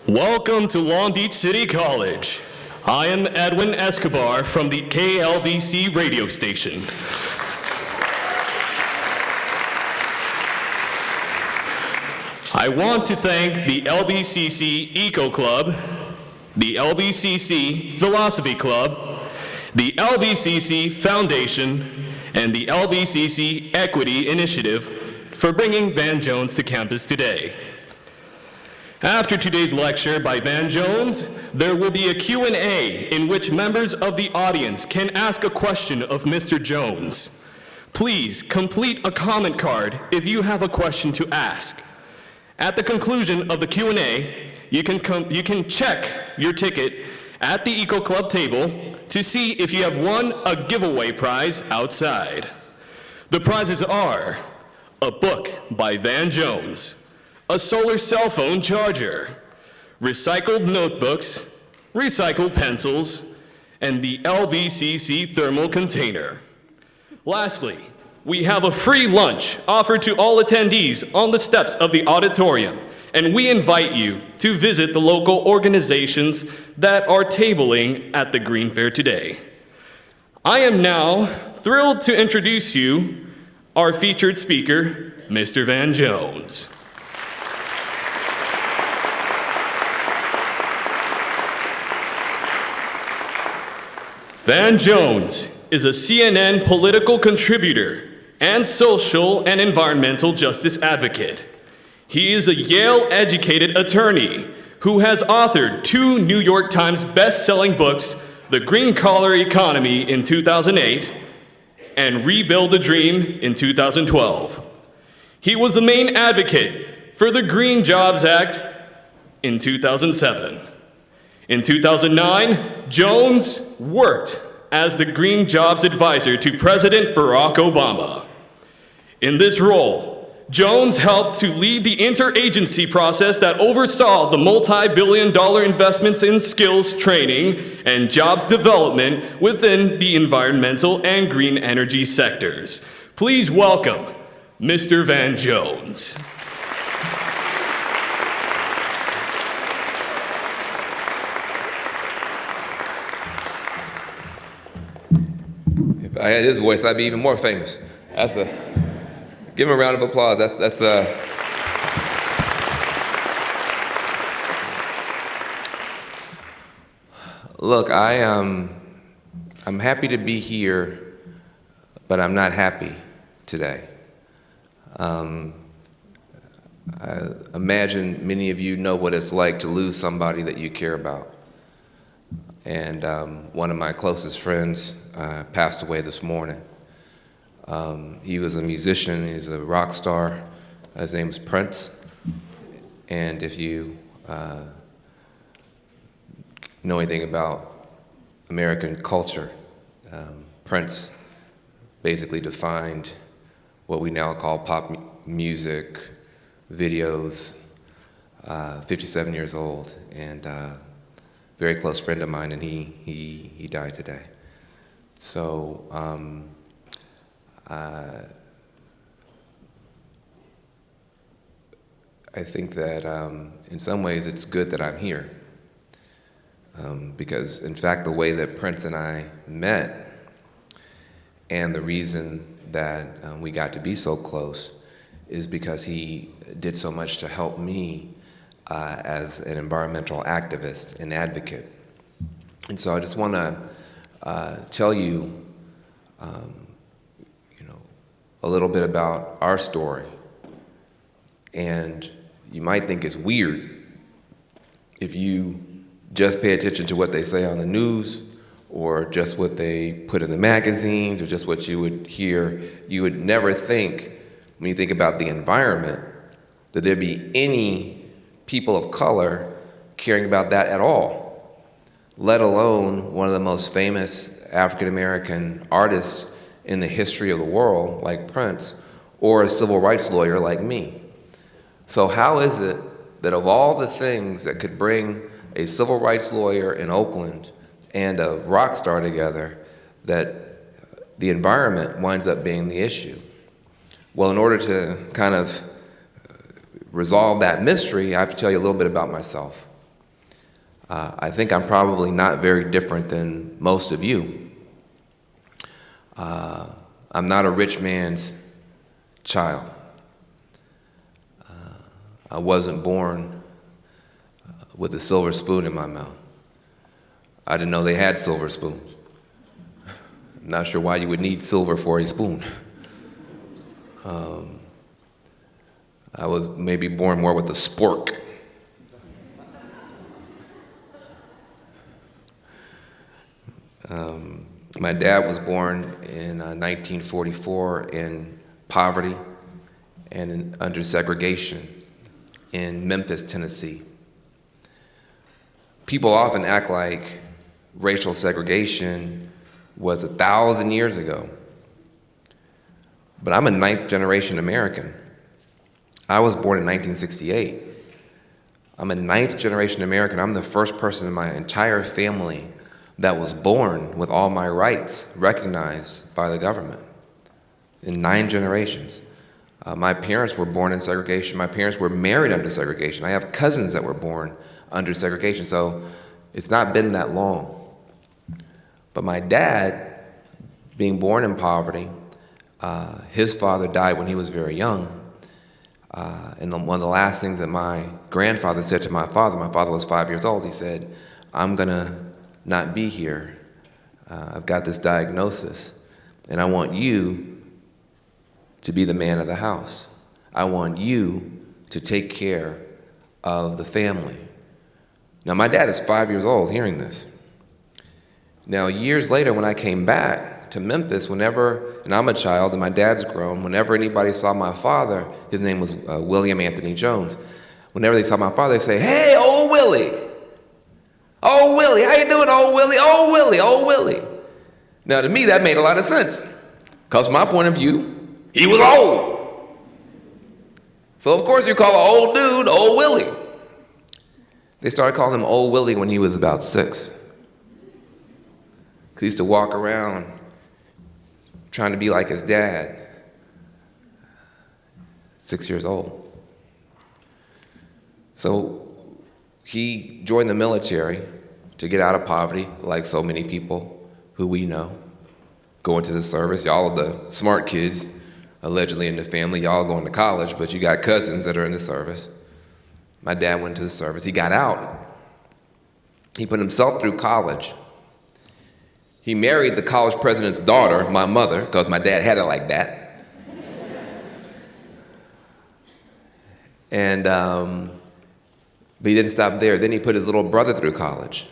Welcome to Long Beach City College. I am Edwin Escobar from the KLBC radio station. I want to thank the LBCC Eco Club, the LBCC Philosophy Club, the LBCC Foundation, and the LBCC Equity Initiative for bringing Van Jones to campus today. After today's lecture by Van Jones, there will be a Q&A in which members of the audience can ask a question of Mr. Jones. Please complete a comment card if you have a question to ask. At the conclusion of the Q&A, you can check your ticket at the Eco Club table to see if you have won a giveaway prize outside. The prizes are a book by Van Jones, a solar cell phone charger, recycled notebooks, recycled pencils, and the LBCC thermal container. Lastly, we have a free lunch offered to all attendees on the steps of the auditorium, and we invite you to visit the local organizations that are tabling at the Green Fair today. I am now thrilled to introduce you our featured speaker, Mr. Van Jones. Van Jones is a CNN political contributor and social and environmental justice advocate. He is a Yale-educated attorney who has authored 2 New York Times best-selling books, The Green Collar Economy in 2008 and Rebuild the Dream in 2012. He was the main advocate for the Green Jobs Act in 2007. In 2009, Jones worked as the Green Jobs Advisor to President Barack Obama. In this role, Jones helped to lead the interagency process that oversaw the multi-billion-dollar investments in skills training and jobs development within the environmental and green energy sectors. Please welcome Mr. Van Jones. If I had his voice, I'd be even more famous. Give him a round of applause. Look, I'm happy to be here, but I'm not happy today. I imagine many of you know what it's like to lose somebody that you care about. And one of my closest friends passed away this morning. He was a musician, he's a rock star. His name is Prince. And if you know anything about American culture, Prince basically defined what we now call pop music, videos, 57 years old, and very close friend of mine, and he died today. So I think that in some ways it's good that I'm here, because in fact the way that Prince and I met and the reason that we got to be so close is because he did so much to help me as an environmental activist and advocate. And so I just want to tell you, a little bit about our story. And you might think it's weird if you just pay attention to what they say on the news or just what they put in the magazines or just what you would hear. You would never think, when you think about the environment, that there'd be any people of color caring about that at all, let alone one of the most famous African-American artists in the history of the world, like Prince, or a civil rights lawyer like me. So how is it that of all the things that could bring a civil rights lawyer in Oakland and a rock star together, that the environment winds up being the issue? Well, in order to kind of resolve that mystery, I have to tell you a little bit about myself. I think I'm probably not very different than most of you. I'm not a rich man's child. I wasn't born with a silver spoon in my mouth. I didn't know they had silver spoons. I'm not sure why you would need silver for a spoon. I was maybe born more with a spork. My dad was born in 1944 in poverty and under segregation in Memphis, Tennessee. People often act like racial segregation was 1,000 years ago. But I'm a ninth generation American. I was born in 1968. I'm a ninth generation American. I'm the first person in my entire family that was born with all my rights recognized by the government in 9 generations. My parents were born in segregation. My parents were married under segregation. I have cousins that were born under segregation, so it's not been that long. But my dad, being born in poverty, his father died when he was very young. And one of the last things that my grandfather said to my father was 5 years old, he said, "I'm gonna not be here. I've got this diagnosis, and I want you to be the man of the house. I want you to take care of the family." Now, my dad is 5 years old hearing this. Now, years later, when I came back to Memphis, and I'm a child and my dad's grown, whenever anybody saw my father, his name was William Anthony Jones, whenever they saw my father, they say, "Hey, old Willie. Oh, Willie, how you doing, old Willie? Oh, Willie, oh, Willie." Now, to me, that made a lot of sense, because from my point of view, he was old. So, of course, you call an old dude Old Willie. They started calling him Old Willie when he was about 6. He used to walk around trying to be like his dad, 6 years old. So he joined the military to get out of poverty, like so many people who we know, go into the service. Y'all are the smart kids, allegedly in the family. Y'all going to college, but you got cousins that are in the service. My dad went to the service. He got out. He put himself through college. He married the college president's daughter, my mother, because my dad had it like that. But he didn't stop there. Then he put his little brother through college,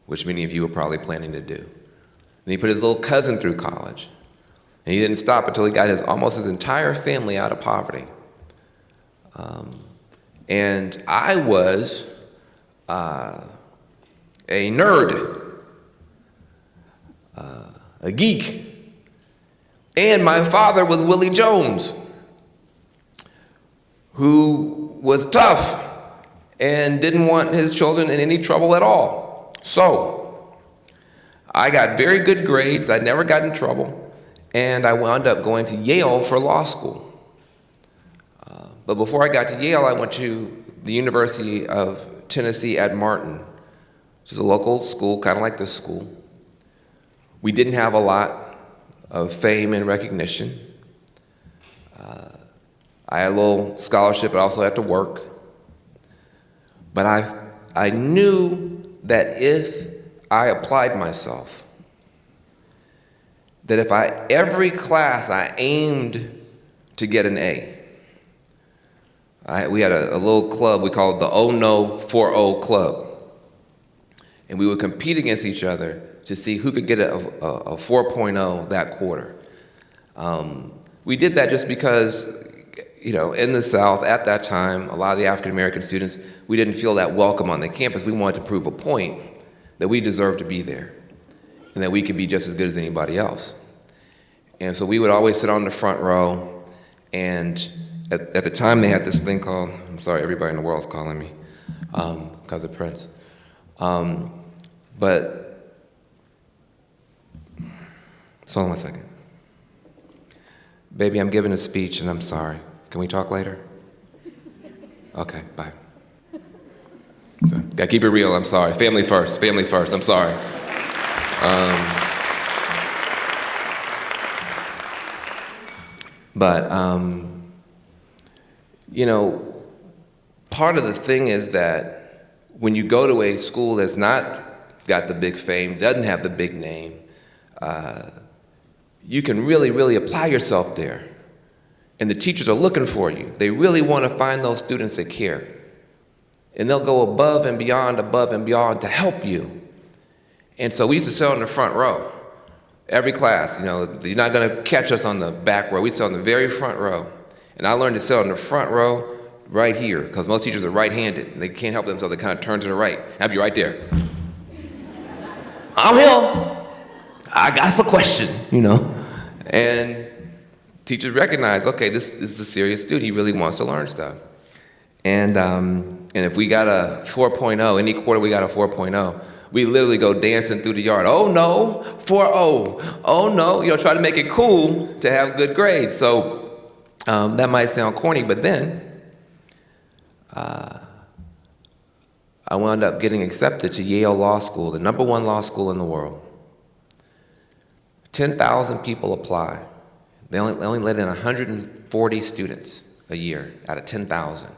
which many of you are probably planning to do. Then he put his little cousin through college. And he didn't stop until he got almost his entire family out of poverty. And I was a nerd, a geek. And my father was Willie Jones, who was tough and didn't want his children in any trouble at all. So I got very good grades. I never got in trouble. And I wound up going to Yale for law school. But before I got to Yale, I went to the University of Tennessee at Martin, which is a local school, kind of like this school. We didn't have a lot of fame and recognition. I had a little scholarship, but I also had to work. But I knew that if I applied myself, that if every class I aimed to get an A. We had a little club, we called it the Oh No 4-0 Club. And we would compete against each other to see who could get a 4.0 that quarter. We did that just because, in the South at that time, a lot of the African American students, we didn't feel that welcome on the campus. We wanted to prove a point that we deserved to be there and that we could be just as good as anybody else. And so we would always sit on the front row, and at the time they had this thing called, I'm sorry, everybody in the world's calling me because of Prince. But, hold on one second. Baby, I'm giving a speech and I'm sorry. Can we talk later? Okay, bye. So. Gotta keep it real, I'm sorry. Family first, I'm sorry. But, you know, part of the thing is that when you go to a school that's not got the big fame, doesn't have the big name, you can really apply yourself there. And the teachers are looking for you. They really want to find those students that care. And they'll go above and beyond to help you. And so we used to sit on the front row. Every class, you know, you're not going to catch us on the back row. We sit on the very front row. And I learned to sit on the front row right here, because most teachers are right-handed. And they can't help themselves. They kind of turn to the right. I'll be right there. I'm here. I got a question, you know. And teachers recognize, okay, this is a serious student. He really wants to learn stuff. And if we got a 4.0, any quarter we got a 4.0, we literally go dancing through the yard. Oh no, 4.0. Oh no, you know, try to make it cool to have good grades. So that might sound corny, but then I wound up getting accepted to Yale Law School, the #1 law school in the world. 10,000 people apply. They only let in 140 students a year out of 10,000.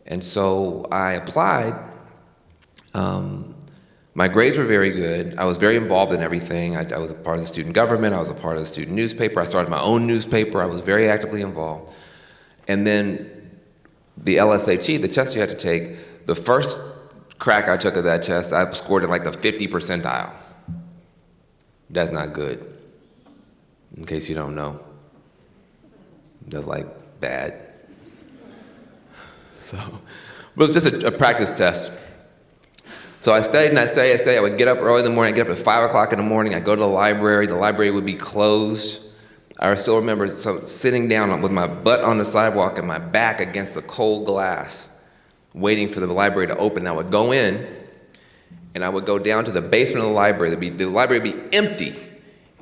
And so I applied. My grades were very good. I was very involved in everything. I was a part of the student government. I was a part of the student newspaper. I started my own newspaper. I was very actively involved. And then the LSAT, the test you had to take, the first crack I took of that test, I scored in like the 50 percentile. That's not good, in case you don't know. That's like bad. So, but it was just a practice test. So I stayed and I stayed. I would get up early in the morning. I'd get up at 5 o'clock in the morning. I'd go to the library. The library would be closed. I still remember sitting down with my butt on the sidewalk and my back against the cold glass, waiting for the library to open. I would go in, and I would go down to the basement of the library. The library would be empty,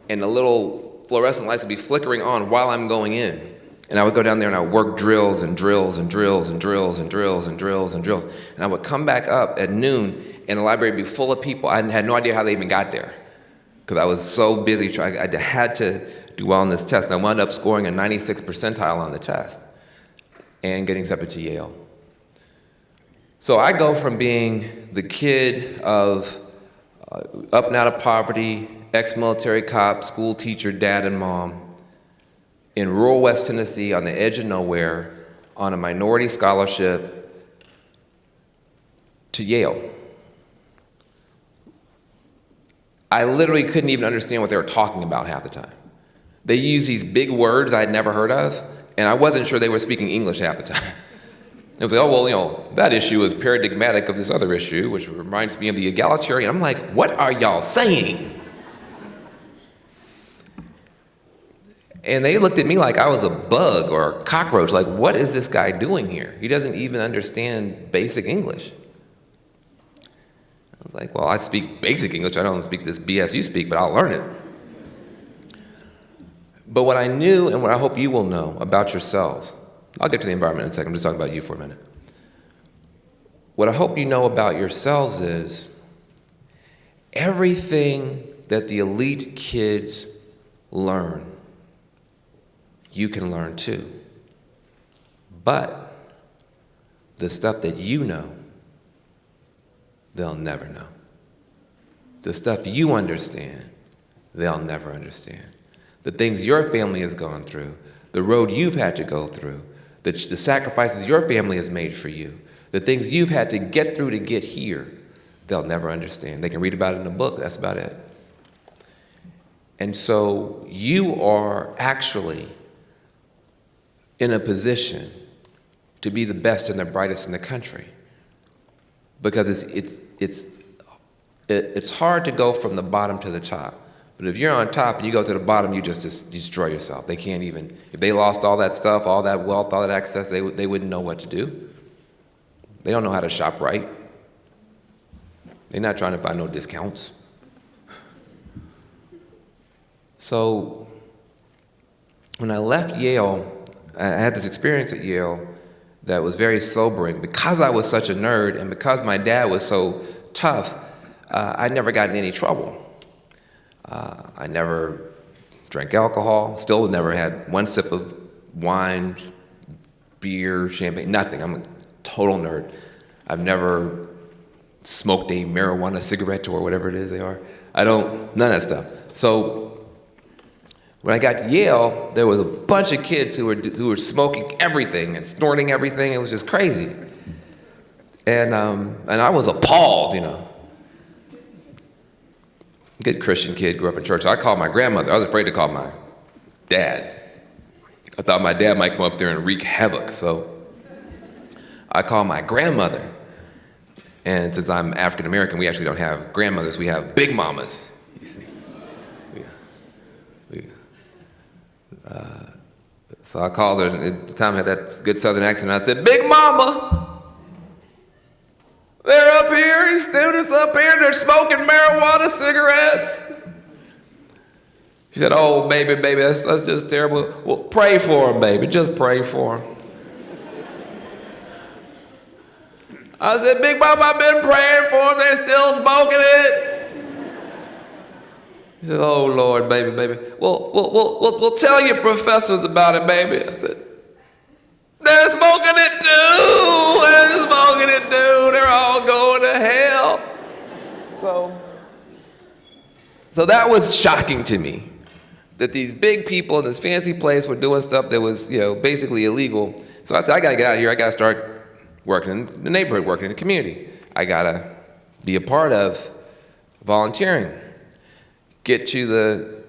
and the little fluorescent lights would be flickering on while I'm going in. And I would go down there and I would work drills and drills and drills and drills and drills and drills and drills. And I would come back up at noon and the library would be full of people. I had no idea how they even got there because I was so busy trying. I had to do well on this test. And I wound up scoring a 96 percentile on the test and getting accepted to Yale. So I go from being the kid of up and out of poverty, ex-military cop, school teacher, dad and mom, in rural West Tennessee on the edge of nowhere on a minority scholarship to Yale. I literally couldn't even understand what they were talking about half the time. They used these big words I'd never heard of, and I wasn't sure they were speaking English half the time. It was like, oh, well, you know, that issue is paradigmatic of this other issue, which reminds me of the egalitarian. I'm like, what are y'all saying? And they looked at me like I was a bug or a cockroach. Like, what is this guy doing here? He doesn't even understand basic English. I was like, well, I speak basic English. I don't speak this BS you speak, but I'll learn it. But what I knew and what I hope you will know about yourselves, I'll get to the environment in a second. I'm just talking about you for a minute. What I hope you know about yourselves is everything that the elite kids learn, you can learn too. But the stuff that you know, they'll never know. The stuff you understand, they'll never understand. The things your family has gone through, the road you've had to go through, the sacrifices your family has made for you, the things you've had to get through to get here, they'll never understand. They can read about it in a book, that's about it. And so you are actually in a position to be the best and the brightest in the country, because it's hard to go from the bottom to the top. But if you're on top and you go to the bottom, you just destroy yourself. They can't even, if they lost all that stuff, all that wealth, all that access, they wouldn't know what to do. They don't know how to shop right. They're not trying to find no discounts. So when I left Yale, I had this experience at Yale that was very sobering. Because I was such a nerd and because my dad was so tough, I never got in any trouble. I never drank alcohol, still never had one sip of wine, beer, champagne, nothing. I'm a total nerd. I've never smoked a marijuana cigarette or whatever it is they are. None of that stuff. So when I got to Yale, there was a bunch of kids who were smoking everything and snorting everything. It was just crazy. And I was appalled, Good Christian kid, grew up in church. So I called my grandmother. I was afraid to call my dad. I thought my dad might come up there and wreak havoc. So I called my grandmother. And since I'm African American, we actually don't have grandmothers. We have big mamas, you see. So I called her, and at the time I had that good southern accent. I said, "Big mama, they're up here, these students up here, they're smoking marijuana cigarettes." She said, "Oh, baby, that's just terrible. Well, pray for them, baby, just pray for them." I said, "Big Mama, I've been praying for them, they're still smoking it." He said, "Oh, Lord, baby. We'll tell your professors about it, baby." I said, "They're smoking it too. They're all going to hell." So that was shocking to me, that these big people in this fancy place were doing stuff that was, basically illegal. So I said, I gotta get out of here. I gotta start working in the neighborhood, working in the community. I gotta be a part of volunteering. Get to the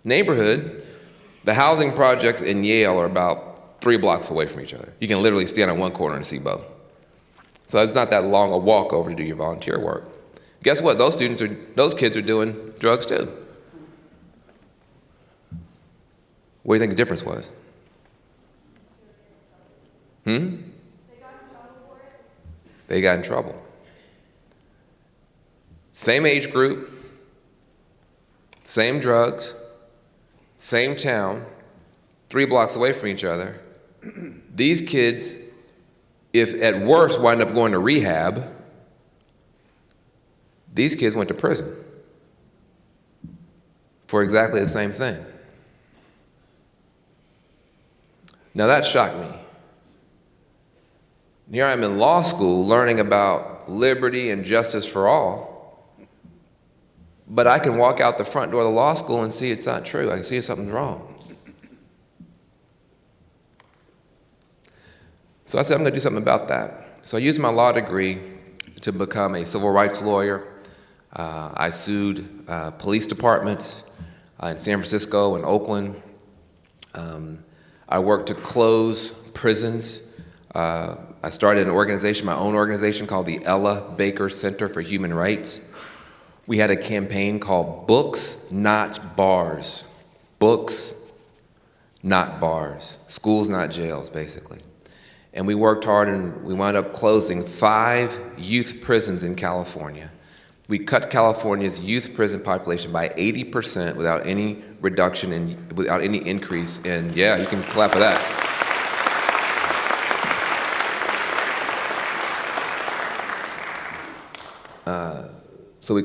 neighborhood. The housing projects in Yale are about 3 blocks away from each other. You can literally stand on one corner and see both. So it's not that long a walk over to do your volunteer work. Guess what? Those kids are doing drugs too. What do you think the difference was? They got in trouble. Same age group, same drugs, same town, 3 blocks away from each other. These kids, if at worst wind up going to rehab, these kids went to prison for exactly the same thing. Now that shocked me. Here I'm in law school learning about liberty and justice for all, but I can walk out the front door of the law school and see it's not true. I can see something's wrong. So I said, I'm going to do something about that. So I used my law degree to become a civil rights lawyer. I sued police departments in San Francisco and Oakland. I worked to close prisons. I started an organization, my own organization, called the Ella Baker Center for Human Rights. We had a campaign called Books, Not Bars. Books, not bars. Schools, not jails, basically. And we worked hard, and we wound up closing 5 youth prisons in California. We cut California's youth prison population by 80% without any reduction without any increase in, yeah, you can clap for that. So we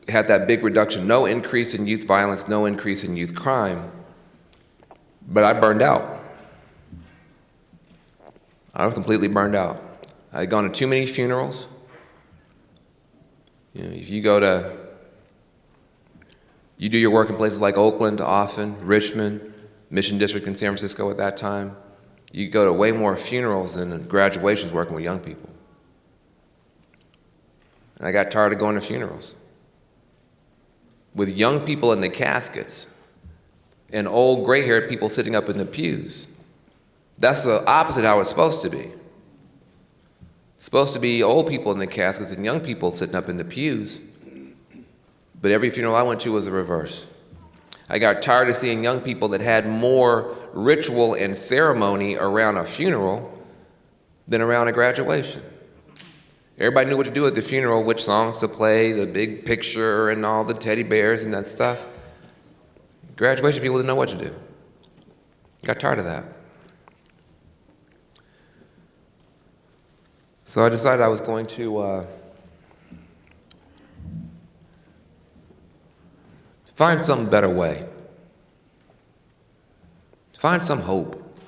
had that big reduction, no increase in youth violence, no increase in youth crime, but I burned out. I was completely burned out. I had gone to too many funerals. If you do your work in places like Oakland, often, Richmond, Mission District in San Francisco at that time, you go to way more funerals than graduations working with young people. And I got tired of going to funerals with young people in the caskets and old gray-haired people sitting up in the pews. That's the opposite how it's supposed to be. It's supposed to be old people in the caskets and young people sitting up in the pews. But every funeral I went to was the reverse. I got tired of seeing young people that had more ritual and ceremony around a funeral than around a graduation. Everybody knew what to do at the funeral, which songs to play, the big picture and all the teddy bears and that stuff. Graduation people didn't know what to do. Got tired of that. So I decided I was going to find some better way, find some hope,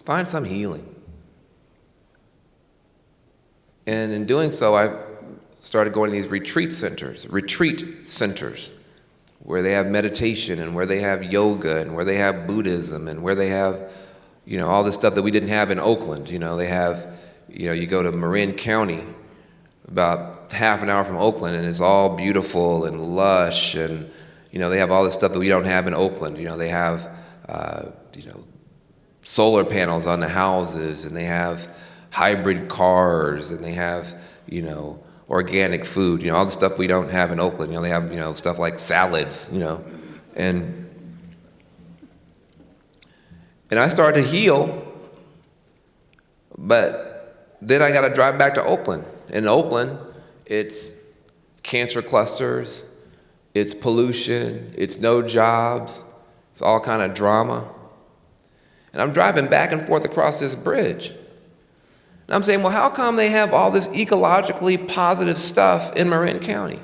find some healing. And in doing so, I started going to these retreat centers, where they have meditation and where they have yoga and where they have Buddhism and where they have, all this stuff that we didn't have in Oakland. They have, you go to Marin County, about half an hour from Oakland, and it's all beautiful and lush, and, they have all this stuff that we don't have in Oakland. They have, solar panels on the houses, and they have hybrid cars, and they have, organic food, all the stuff we don't have in Oakland. They have, stuff like salads, and I started to heal, but then I got to drive back to Oakland. In Oakland, it's cancer clusters, it's pollution, it's no jobs, it's all kind of drama. And I'm driving back and forth across this bridge. And I'm saying, well, how come they have all this ecologically positive stuff in Marin County?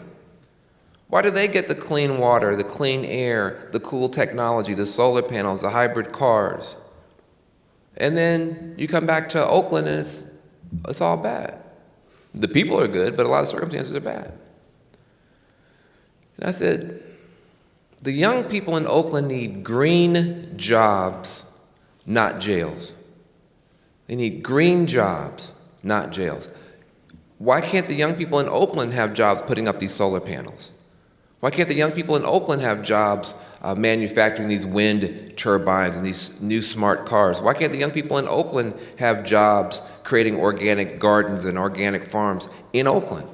Why do they get the clean water, the clean air, the cool technology, the solar panels, the hybrid cars? And then you come back to Oakland and it's all bad. The people are good, but a lot of circumstances are bad. And I said, the young people in Oakland need green jobs, not jails. They need green jobs, not jails. Why can't the young people in Oakland have jobs putting up these solar panels? Why can't the young people in Oakland have jobs manufacturing these wind turbines and these new smart cars? Why can't the young people in Oakland have jobs creating organic gardens and organic farms in Oakland?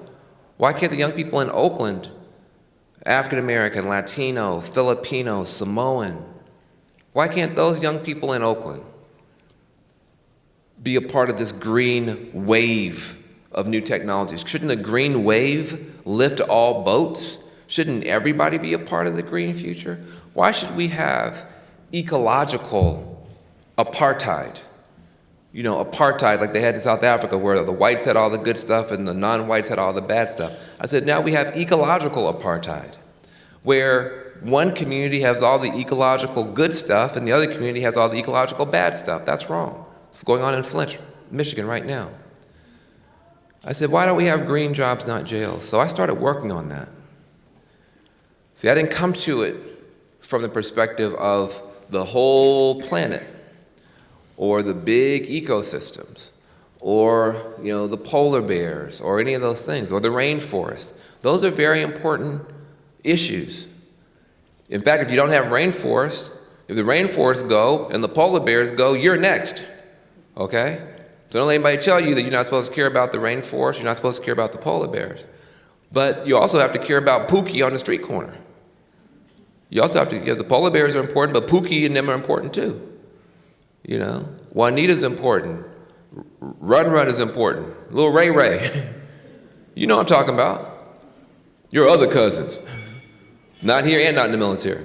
Why can't the young people in Oakland, African American, Latino, Filipino, Samoan, why can't those young people in Oakland be a part of this green wave of new technologies? Shouldn't the green wave lift all boats? Shouldn't everybody be a part of the green future? Why should we have ecological apartheid? Apartheid like they had in South Africa, where the whites had all the good stuff and the non-whites had all the bad stuff. I said, now we have ecological apartheid, where one community has all the ecological good stuff and the other community has all the ecological bad stuff. That's wrong. It's going on in Flint, Michigan right now. I said, why don't we have green jobs, not jails? So I started working on that. See, I didn't come to it from the perspective of the whole planet or the big ecosystems or, the polar bears or any of those things or the rainforest. Those are very important issues. In fact, if you don't have rainforest, if the rainforests go and the polar bears go, you're next, okay? So don't let anybody tell you that you're not supposed to care about the rainforest, you're not supposed to care about the polar bears. But you also have to care about Pookie on the street corner. You also have to, the polar bears are important, but Pookie and them are important too. Juanita's important. Run is important. Little Ray Ray. You know what I'm talking about. Your other cousins. Not here and not in the military.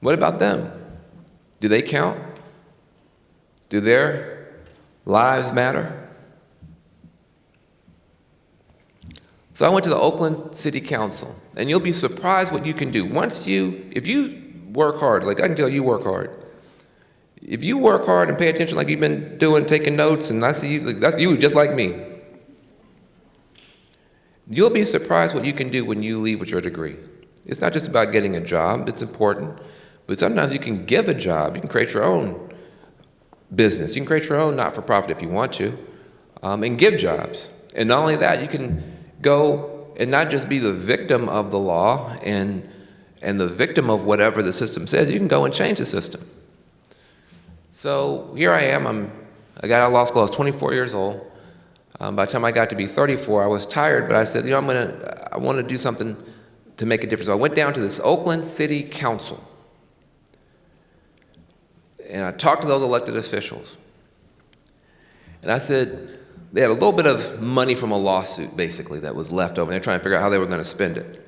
What about them? Do they count? Do their lives matter? So I went to the Oakland City Council, and you'll be surprised what you can do. If you work hard, like I can tell you work hard. If you work hard and pay attention like you've been doing, taking notes, and I see you, that's you just like me. You'll be surprised what you can do when you leave with your degree. It's not just about getting a job, it's important, but sometimes you can give a job, you can create your own business, you can create your own not-for-profit if you want to, and give jobs. And not only that, you can go and not just be the victim of the law and the victim of whatever the system says, you can go and change the system. So here I am, I got out of law school, I was 24 years old. By the time I got to be 34, I was tired, but I said, I want to do something to make a difference. So I went down to this Oakland City Council, and I talked to those elected officials. And I said, they had a little bit of money from a lawsuit, basically, that was left over. They're trying to figure out how they were going to spend it.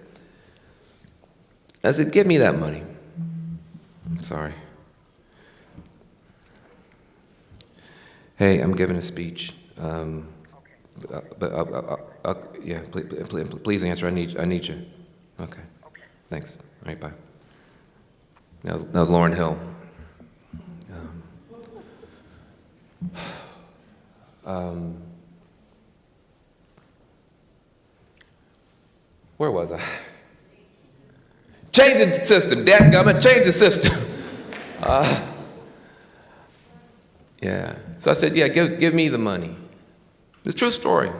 I said, give me that money. Sorry. Hey, I'm giving a speech. Yeah, please answer. I need you. Okay. Thanks. All right, bye. That was Lauryn Hill. Where was I? Changing the system. Dadgummit, change the system. Yeah. So I said, yeah, give me the money. It's a true story.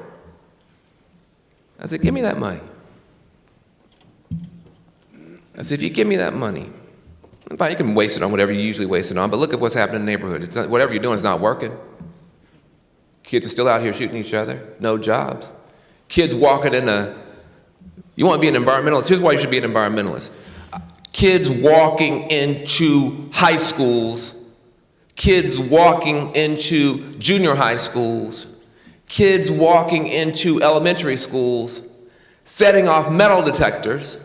I said, give me that money. I said, if you give me that money, fine, you can waste it on whatever you usually waste it on, but look at what's happening in the neighborhood. Whatever you're doing is not working. Kids are still out here shooting each other, no jobs. Kids walking you want to be an environmentalist? Here's why you should be an environmentalist. Kids walking into high schools, kids walking into junior high schools, kids walking into elementary schools, setting off metal detectors,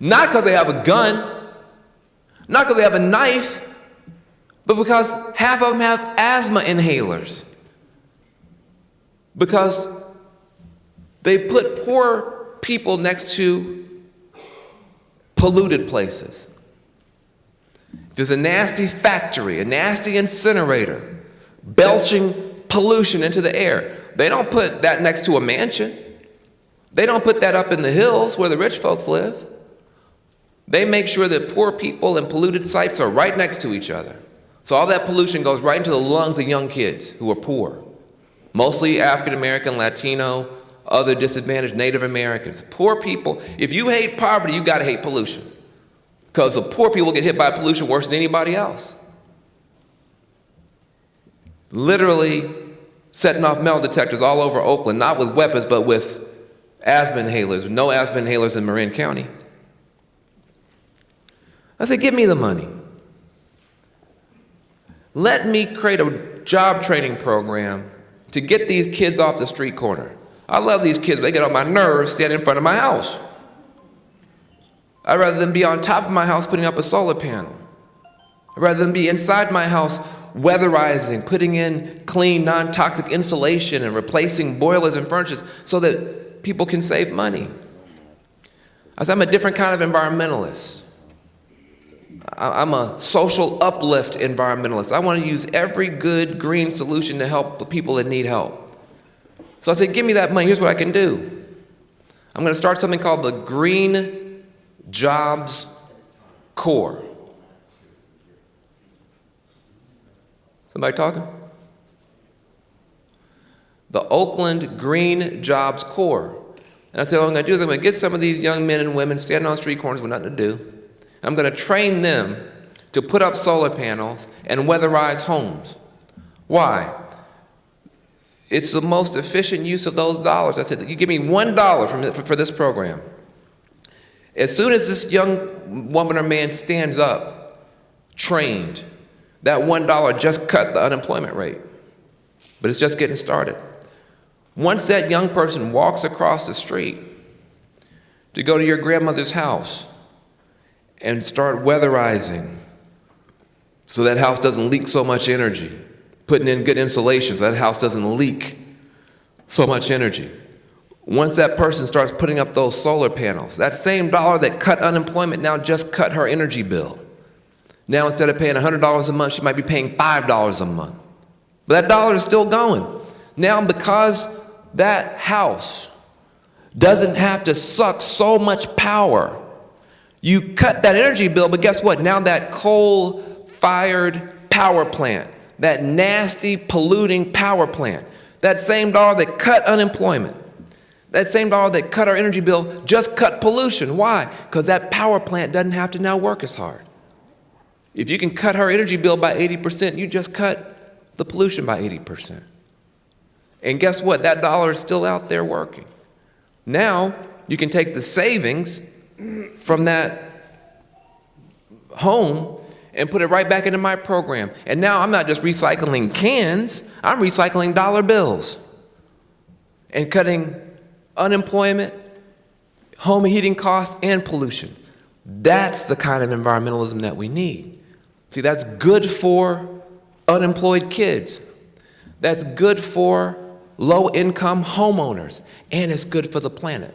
not because they have a gun, not because they have a knife, but because half of them have asthma inhalers. Because they put poor people next to polluted places. If there's a nasty factory, a nasty incinerator, belching pollution into the air, they don't put that next to a mansion. They don't put that up in the hills where the rich folks live. They make sure that poor people and polluted sites are right next to each other. So all that pollution goes right into the lungs of young kids who are poor. Mostly African American, Latino, other disadvantaged Native Americans. Poor people. If you hate poverty, you got to hate pollution. Because the poor people get hit by pollution worse than anybody else. Literally setting off metal detectors all over Oakland, not with weapons, but with asthma inhalers. No asthma inhalers in Marin County. I said, give me the money. Let me create a job training program to get these kids off the street corner. I love these kids, but they get on my nerves standing in front of my house. I'd rather them be on top of my house putting up a solar panel. I'd rather them be inside my house weatherizing, putting in clean, non-toxic insulation and replacing boilers and furnaces so that people can save money. I said, I'm a different kind of environmentalist. I'm a social uplift environmentalist. I want to use every good green solution to help the people that need help. So I said, give me that money. Here's what I can do. I'm going to start something called the Green Jobs Corps. Somebody talking? The Oakland Green Jobs Corps. And I said, what I'm going to do is I'm going to get some of these young men and women standing on street corners with nothing to do. I'm going to train them to put up solar panels and weatherize homes. Why? It's the most efficient use of those dollars. I said, you give me $1 for this program. As soon as this young woman or man stands up, trained, that $1 just cut the unemployment rate. But it's just getting started. Once that young person walks across the street to go to your grandmother's house and start weatherizing so that house doesn't leak so much energy, putting in good insulation so that house doesn't leak so much energy. Once that person starts putting up those solar panels, that same dollar that cut unemployment now just cut her energy bill. Now instead of paying $100 a month, she might be paying $5 a month. But that dollar is still going. Now because that house doesn't have to suck so much power, you cut that energy bill, but guess what? Now that coal-fired power plant, that nasty, polluting power plant, that same dollar that cut unemployment, that same dollar that cut our energy bill just cut pollution. Why? Because that power plant doesn't have to now work as hard. If you can cut her energy bill by 80%, you just cut the pollution by 80%. And guess what? That dollar is still out there working. Now, you can take the savings from that home and put it right back into my program. And now I'm not just recycling cans, I'm recycling dollar bills and cutting unemployment, home heating costs, and pollution. That's the kind of environmentalism that we need. See, that's good for unemployed kids. That's good for low-income homeowners, and it's good for the planet.